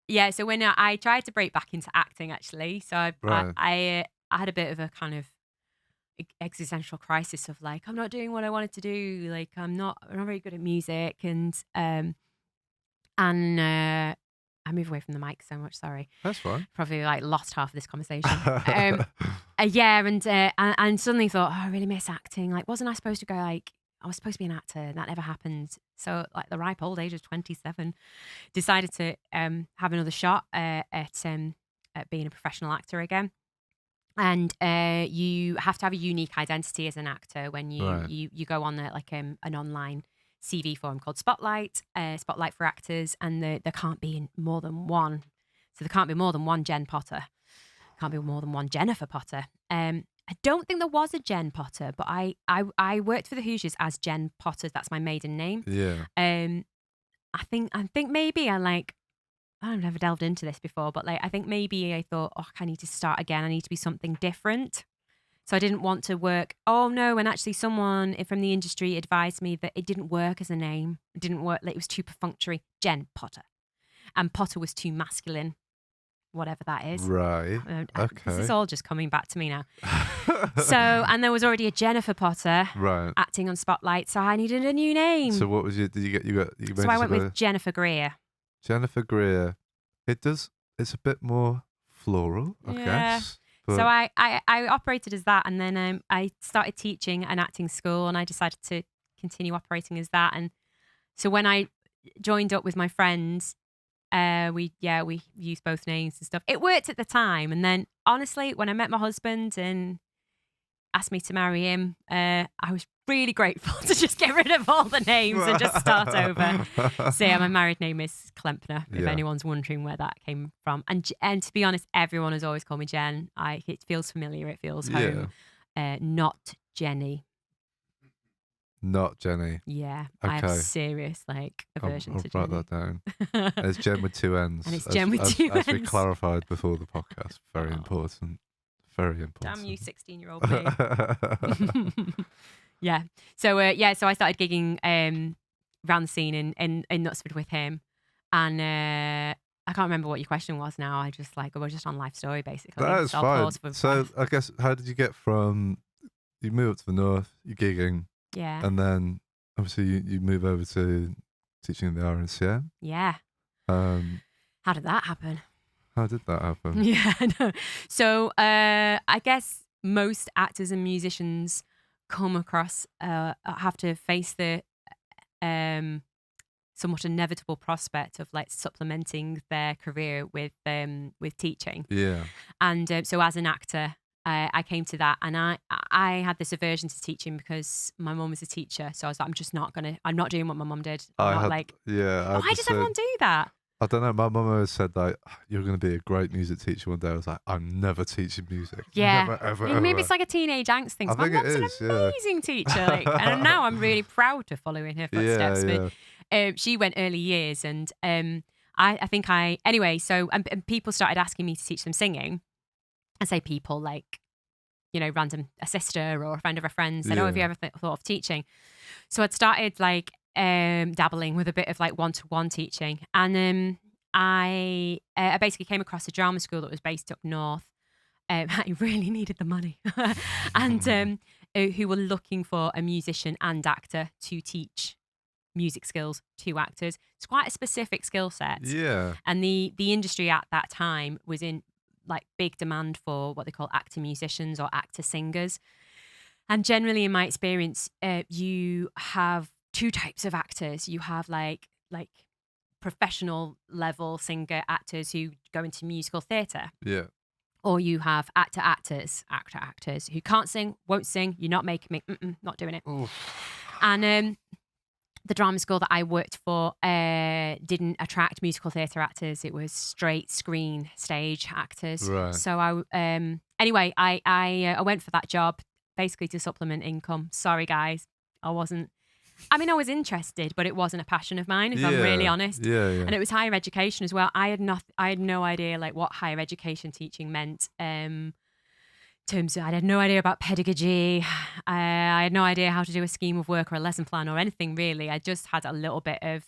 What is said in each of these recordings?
yeah, so when I tried to break back into acting, actually, so Right. I had a bit of a kind of existential crisis of like, I'm not doing what I wanted to do. Like, I'm not very good at music, and I move away from the mic so much. Sorry, That's fine. probably like lost half of this conversation. Yeah, and suddenly thought, oh, I really miss acting. Like, wasn't I supposed to go like? I was supposed to be an actor, and that never happened. So, like the ripe old age of 27, decided to have another shot at being a professional actor again. And you have to have a unique identity as an actor when Right. you go on like an online CV form called Spotlight, Spotlight for Actors, and there can't be more than one. So there can't be more than one Jenn Potter. Can't be more than one Jennifer Potter. I don't think there was a Jenn Potter, but I worked for the Hoosiers as Jenn Potter. That's my maiden name. Yeah. I think maybe I've never delved into this before, but like I think maybe I thought, oh, I need to start again. I need to be something different. So I didn't want to work. Oh no! And actually, someone from the industry advised me that it didn't work as a name. It didn't work. Like, it was too perfunctory. Jenn Potter, and Potter was too masculine. Whatever that is. Right. This is Okay. all just coming back to me now. So, and there was already a Jennifer Potter Right. acting on Spotlight, so I needed a new name. So what was you? Did you got? So I went with Jennifer Greer. Jennifer Greer. It's a bit more floral, I Yeah. guess. But So I operated as that, and then I started teaching an acting school, and I decided to continue operating as that. And so when I joined up with my friends, we used both names and stuff. It worked at the time, and then honestly, when I met my husband and asked me to marry him, I was really grateful to just get rid of all the names and just start over. So yeah, my married name is Clempner, if Yeah. anyone's wondering where that came from. And to be honest, everyone has always called me Jenn. It feels familiar, it feels home. Not Jenny. Not Jenny. Yeah, I have Okay. serious aversion I'll to write Jenny. that down. And it's Jen with two N's. And it's Jen with two As we Ns. clarified before the podcast. Very Oh. important. Very important. Damn you, 16-year-old me. Yeah. So so I started gigging around the scene in Knutsford with him, and I can't remember what your question was now. We're just on Life Story basically. That is So I'll fine. pause for So breath. I guess, how did you get from, you move up to the north, you're gigging, Yeah. and then obviously you move over to teaching in the RNCM. Yeah. How did that happen? How did that happen? Yeah. No. So I guess most actors and musicians come across have to face the somewhat inevitable prospect of like supplementing their career with teaching. Yeah. And so as an actor, I came to that, and I had this aversion to teaching because my mum was a teacher. So I was like, I'm not doing what my mum did. Why does everyone do that? I don't know. My mum always said like, you're going to be a great music teacher one day. I was like, I'm never teaching music. Yeah. Never, ever, Maybe ever. it's like a teenage angst thing. I My think it mum's an is, yeah. amazing teacher. And now I'm really proud to follow in her footsteps. But she went early years, and anyway, so and people started asking me to teach them singing. I say people like, random, a sister or a friend of a friend said, oh, have you ever thought of teaching? So I'd started dabbling with a bit of like one-to-one teaching. And I basically came across a drama school that was based up north. I really needed the money. And who were looking for a musician and actor to teach music skills to actors. It's quite a specific skill set. Yeah. And the industry at that time was in like big demand for what they call actor musicians or actor singers. And generally, in my experience, you have two types of actors. You have like professional level singer actors who go into musical theatre. Yeah. Or you have actors who can't sing, won't sing. You're not making me, not doing it. Oof. And the drama school that I worked for didn't attract musical theatre actors. It was straight screen stage actors. Right. So anyway, I went for that job basically to supplement income. Sorry, guys. I was interested, but it wasn't a passion of mine, if I'm really honest. Yeah. And it was higher education as well. I had no idea like what higher education teaching meant. Terms of, I had no idea about pedagogy. I had no idea how to do a scheme of work or a lesson plan or anything really. I just had a little bit of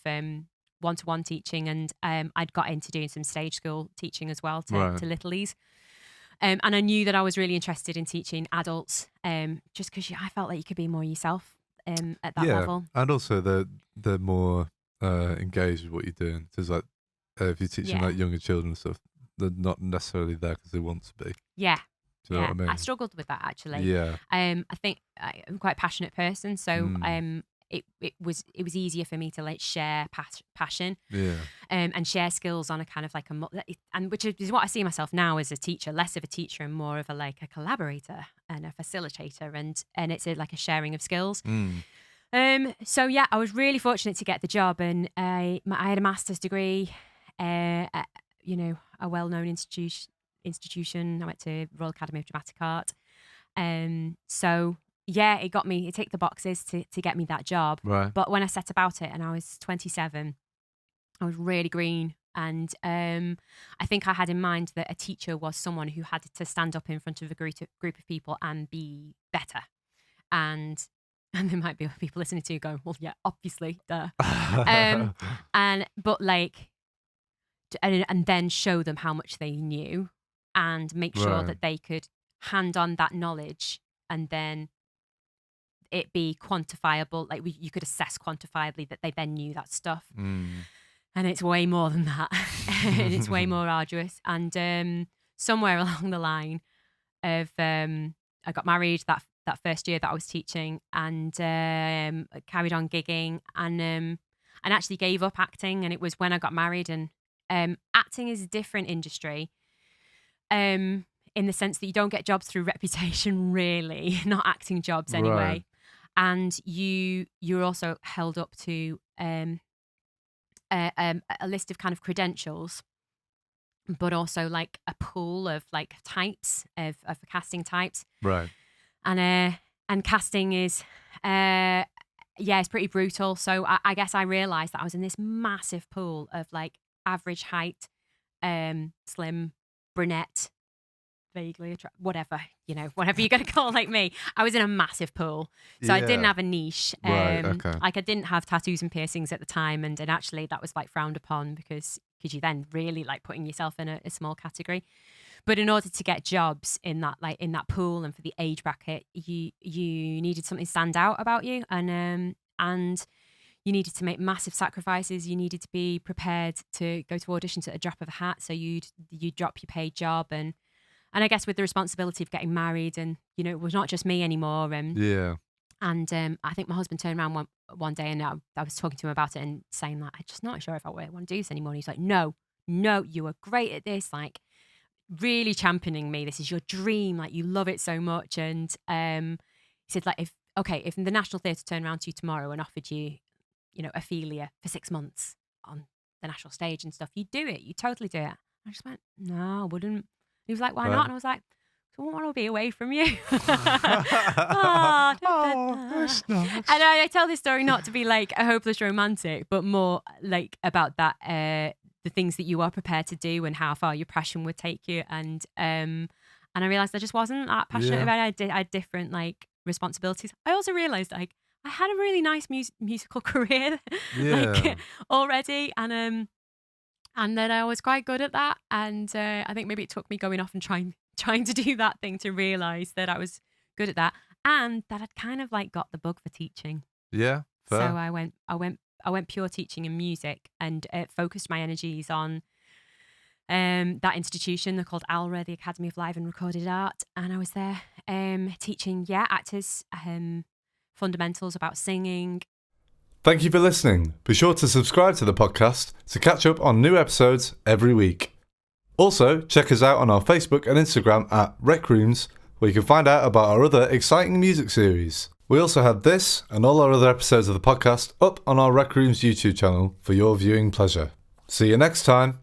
one-to-one teaching, and I'd got into doing some stage school teaching as well to littlies. And I knew that I was really interested in teaching adults, just because I felt like you could be more yourself at that level. And also they're more engaged with what you're doing. Because like if you're teaching like younger children and stuff, they're not necessarily there because they want to be. Yeah. Do you know what I mean? I struggled with that actually. Yeah. I think I'm quite a passionate person, so it was easier for me to like share passion, and share skills on a kind of like and which is what I see myself now as a teacher, less of a teacher and more of a collaborator and a facilitator, and it's like a sharing of skills. So yeah, I was really fortunate to get the job, and I had a master's degree at a well-known institution. I went to Royal Academy of Dramatic Art. So yeah, it ticked the boxes to get me that job. Right. But when I set about it and I was 27, I was really green. And I think I had in mind that a teacher was someone who had to stand up in front of a group of people and be better. And there might be people listening to you going, well, yeah, obviously, duh. And then show them how much they knew and make sure that they could hand on that knowledge, and then it be quantifiable. Like you could assess quantifiably that they then knew that stuff. And it's way more than that. And it's way more arduous. And somewhere along the line of I got married that first year that I was teaching, and carried on gigging, and actually gave up acting. And it was when I got married. And acting is a different industry, in the sense that you don't get jobs through reputation, really, not acting jobs anyway. Right. And you're also held up to a list of kind of credentials, but also like a pool of like types of casting types. Right. And casting is it's pretty brutal. So I guess I realized that I was in this massive pool of like average height, slim, brunette, vaguely whatever you're going to call like me. I was in a massive pool. So I didn't have a niche. Okay. Like I didn't have tattoos and piercings at the time. And actually that was like frowned upon because you then really like putting yourself in a small category. But in order to get jobs in that pool and for the age bracket, you needed something to stand out about you. And you needed to make massive sacrifices. You needed to be prepared to go to auditions at a drop of a hat. So you'd drop your paid job, and I guess with the responsibility of getting married, and it was not just me anymore. And I think my husband turned around one day, and I was talking to him about it and saying that I'm just not sure if I want to do this anymore. And he's like, no, you are great at this, like really championing me. This is your dream, like you love it so much. And he said, like, if the National Theatre turned around to you tomorrow and offered you, Ophelia for 6 months on the national stage and stuff, you'd do it. You'd totally do it. I just went, no, I wouldn't. He was like, why not? And I was like, I don't want to be away from you. That's nice. And I tell this story not to be like a hopeless romantic, but more like about that, the things that you are prepared to do and how far your passion would take you. And I realized I just wasn't that passionate about it. I had different like responsibilities. I also realized like I had a really nice musical career like already, and that I was quite good at that. And I think maybe it took me going off and trying to do that thing to realize that I was good at that, and that I'd kind of like got the bug for teaching. Yeah, fair. So I went pure teaching in music, and focused my energies on that institution. They're called ALRA, the Academy of Live and Recorded Art, and I was there teaching actors fundamentals about singing. Thank you for listening. Be sure to subscribe to the podcast to catch up on new episodes every week. Also, check us out on our Facebook and Instagram at RecRooms, where you can find out about our other exciting music series. We also have this and all our other episodes of the podcast up on our RecRooms YouTube channel for your viewing pleasure. See you next time.